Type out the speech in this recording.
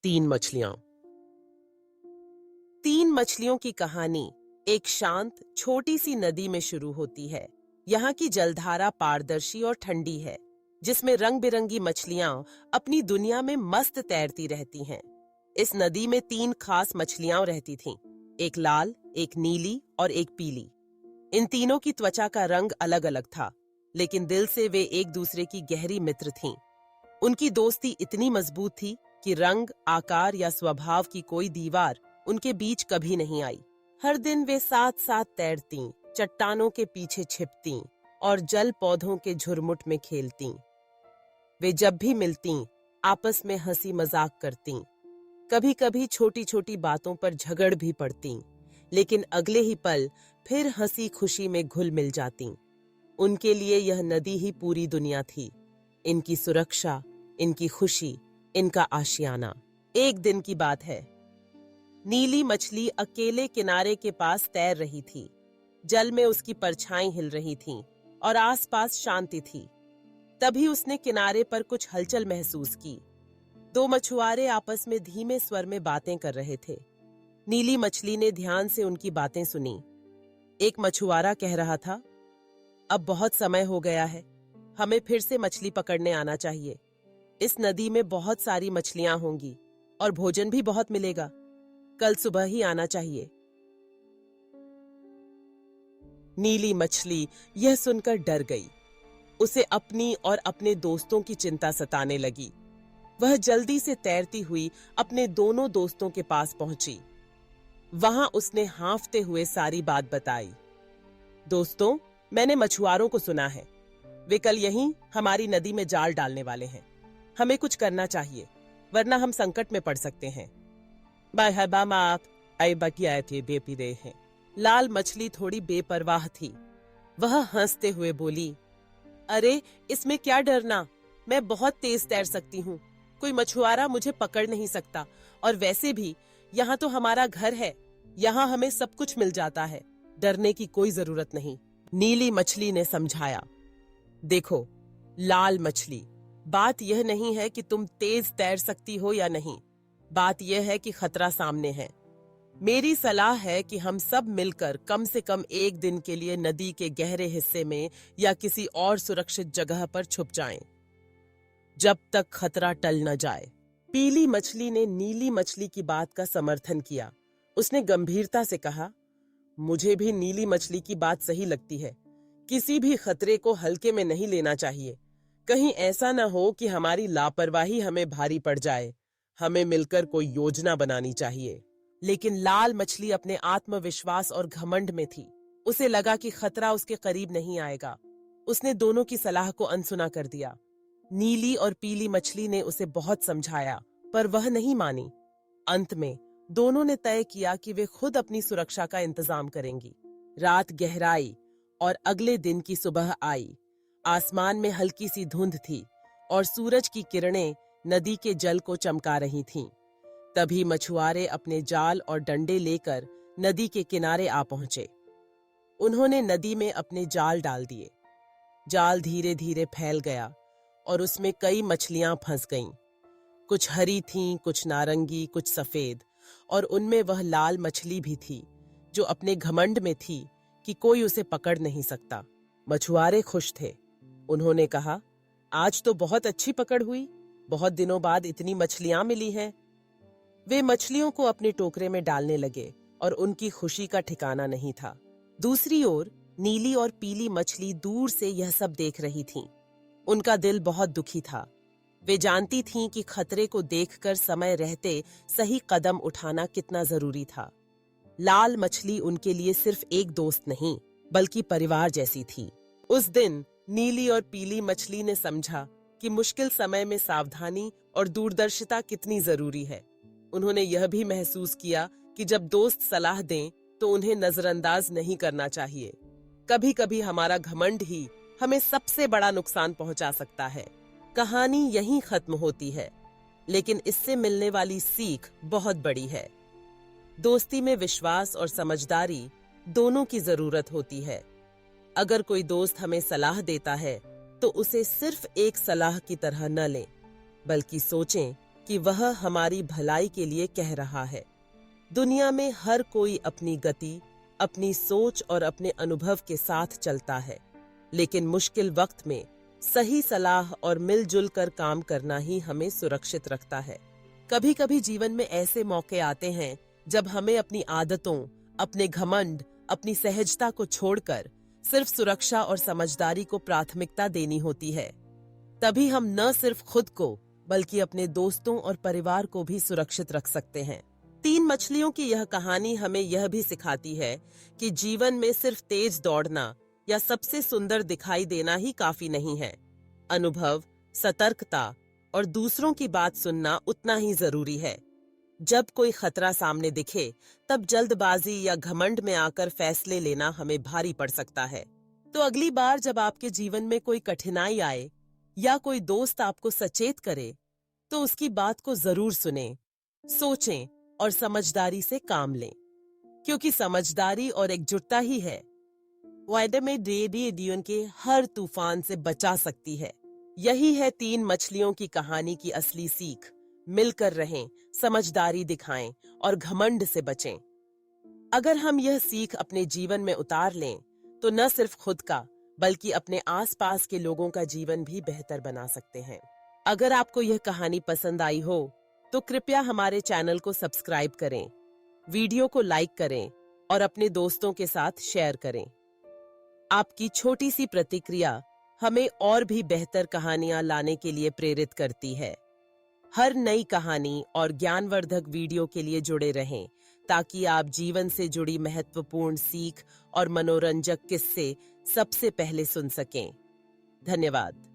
तीन मछलियां। तीन मछलियों की कहानी एक शांत छोटी सी नदी में शुरू होती है। यहाँ की जलधारा पारदर्शी और ठंडी है, जिसमें रंग बिरंगी मछलियां अपनी दुनिया में मस्त तैरती रहती हैं। इस नदी में तीन खास मछलियां रहती थीं, एक लाल, एक नीली और एक पीली। इन तीनों की त्वचा का रंग अलग अलग था, लेकिन दिल से वे एक दूसरे की गहरी मित्र थीं। उनकी दोस्ती इतनी मजबूत थी कि रंग, आकार या स्वभाव की कोई दीवार उनके बीच कभी नहीं आई। हर दिन वे साथ साथ तैरतीं, चट्टानों के पीछे छिपतीं और जल पौधों के झुरमुट में खेलतीं। वे जब भी मिलतीं, आपस में हंसी मजाक करतीं। कभी कभी छोटी छोटी बातों पर झगड़ भी पड़तीं, लेकिन अगले ही पल फिर हंसी खुशी में घुल मिल जातीं। उनके लिए यह नदी ही पूरी दुनिया थी, इनकी सुरक्षा, इनकी खुशी, इनका आशियाना। एक दिन की बात है। नीली मछली अकेले किनारे के पास तैर रही थी। जल में उसकी परछाई हिल रही थी और आसपास शांति थी। तभी उसने किनारे पर कुछ हलचल महसूस की। दो मछुआरे आपस में धीमे स्वर में बातें कर रहे थे। नीली मछली ने ध्यान से उनकी बातें सुनी। एक मछुआरा कह रहा था, अब बहुत समय हो गया है, हमें फिर से मछली पकड़ने आना चाहिए। इस नदी में बहुत सारी मछलियां होंगी और भोजन भी बहुत मिलेगा। कल सुबह ही आना चाहिए। नीली मछली यह सुनकर डर गई। उसे अपनी और अपने दोस्तों की चिंता सताने लगी। वह जल्दी से तैरती हुई अपने दोनों दोस्तों के पास पहुंची। वहां उसने हांफते हुए सारी बात बताई। दोस्तों, मैंने मछुआरों को सुना है, वे कल यहीं हमारी नदी में जाल डालने वाले हैं। हमें कुछ करना चाहिए, वरना हम संकट में पड़ सकते हैं। हैं। लाल मछली थोड़ी बेपरवाह थी। वह हंसते हुए बोली, अरे इसमें क्या डरना, मैं बहुत तेज तैर सकती हूँ। कोई मछुआरा मुझे पकड़ नहीं सकता, और वैसे भी यहाँ तो हमारा घर है, यहाँ हमें सब कुछ मिल जाता है, डरने की कोई जरूरत नहीं। नीली मछली ने समझाया, देखो लाल मछली, बात यह नहीं है कि तुम तेज तैर सकती हो या नहीं, बात यह है कि खतरा सामने है। मेरी सलाह है कि हम सब मिलकर कम से कम एक दिन के लिए नदी के गहरे हिस्से में या किसी और सुरक्षित जगह पर छुप जाएं, जब तक खतरा टल न जाए। पीली मछली ने नीली मछली की बात का समर्थन किया। उसने गंभीरता से कहा, मुझे भी नीली मछली की बात सही लगती है। किसी भी खतरे को हल्के में नहीं लेना चाहिए। कहीं ऐसा न हो कि हमारी लापरवाही हमें भारी पड़ जाए। हमें मिलकर कोई योजना बनानी चाहिए। लेकिन लाल मछली अपने आत्मविश्वास और घमंड में थी। उसे लगा कि खतरा उसके करीब नहीं आएगा। उसने दोनों की सलाह को अनसुना कर दिया। नीली और पीली मछली ने उसे बहुत समझाया, पर वह नहीं मानी। अंत में दोनों ने तय किया कि वे खुद अपनी सुरक्षा का इंतजाम करेंगी। रात गहराई और अगले दिन की सुबह आई। आसमान में हल्की सी धुंध थी और सूरज की किरणें नदी के जल को चमका रही थीं। तभी मछुआरे अपने जाल और डंडे लेकर नदी के किनारे आ पहुंचे। उन्होंने नदी में अपने जाल डाल दिए। जाल धीरे धीरे फैल गया और उसमें कई मछलियां फंस गईं। कुछ हरी थीं, कुछ नारंगी, कुछ सफेद, और उनमें वह लाल मछली भी थी जो अपने घमंड में थी कि कोई उसे पकड़ नहीं सकता। मछुआरे खुश थे। उन्होंने कहा, आज तो बहुत अच्छी पकड़ हुई, बहुत दिनों बाद इतनी मछलियां मिली हैं। वे मछलियों को अपने टोकरे में डालने लगे और उनकी खुशी का ठिकाना नहीं था। दूसरी ओर नीली और पीली मछली दूर से यह सब देख रही थीं। उनका दिल बहुत दुखी था। वे जानती थीं कि खतरे को देखकर समय रहते सही कदम उठाना कितना जरूरी था। लाल मछली उनके लिए सिर्फ एक दोस्त नहीं, बल्कि परिवार जैसी थी। उस दिन नीली और पीली मछली ने समझा कि मुश्किल समय में सावधानी और दूरदर्शिता कितनी जरूरी है। उन्होंने यह भी महसूस किया कि जब दोस्त सलाह दें तो उन्हें नजरअंदाज नहीं करना चाहिए। कभी कभी हमारा घमंड ही हमें सबसे बड़ा नुकसान पहुंचा सकता है। कहानी यहीं खत्म होती है, लेकिन इससे मिलने वाली सीख बहुत बड़ी है। दोस्ती में विश्वास और समझदारी दोनों की जरूरत होती है। अगर कोई दोस्त हमें सलाह देता है तो उसे सिर्फ एक सलाह की तरह न लें, बल्कि सोचें कि वह हमारी भलाई के लिए कह रहा है। दुनिया में हर कोई अपनी गति, अपनी सोच और अपने अनुभव के साथ चलता है, लेकिन मुश्किल वक्त में सही सलाह और मिलजुल कर काम करना ही हमें सुरक्षित रखता है। कभी कभी जीवन में ऐसे मौके आते हैं जब हमें अपनी आदतों, अपने घमंड, अपनी सहजता को छोड़कर सिर्फ सुरक्षा और समझदारी को प्राथमिकता देनी होती है। तभी हम न सिर्फ खुद को बल्कि अपने दोस्तों और परिवार को भी सुरक्षित रख सकते हैं। 3 मछलियों की यह कहानी हमें यह भी सिखाती है कि जीवन में सिर्फ तेज दौड़ना या सबसे सुंदर दिखाई देना ही काफी नहीं है। अनुभव, सतर्कता और दूसरों की बात सुनना उतना ही जरूरी है। जब कोई खतरा सामने दिखे, तब जल्दबाजी या घमंड में आकर फैसले लेना हमें भारी पड़ सकता है। तो अगली बार जब आपके जीवन में कोई कठिनाई आए या कोई दोस्त आपको सचेत करे, तो उसकी बात को जरूर सुनें, सोचें और समझदारी से काम लें, क्योंकि समझदारी और एकजुटता ही है वायदे में डेडियन के हर तूफान से बचा सकती है। यही है 3 मछलियों की कहानी की असली सीख। मिलकर रहें, समझदारी दिखाएं और घमंड से बचें। अगर हम यह सीख अपने जीवन में उतार लें, तो न सिर्फ खुद का बल्कि अपने आसपास के लोगों का जीवन भी बेहतर बना सकते हैं। अगर आपको यह कहानी पसंद आई हो, तो कृपया हमारे चैनल को सब्सक्राइब करें, वीडियो को लाइक करें और अपने दोस्तों के साथ शेयर करें। आपकी छोटी सी प्रतिक्रिया हमें और भी बेहतर कहानियां लाने के लिए प्रेरित करती है। हर नई कहानी और ज्ञानवर्धक वीडियो के लिए जुड़े रहें, ताकि आप जीवन से जुड़ी महत्वपूर्ण सीख और मनोरंजक किस्से सबसे पहले सुन सकें। धन्यवाद।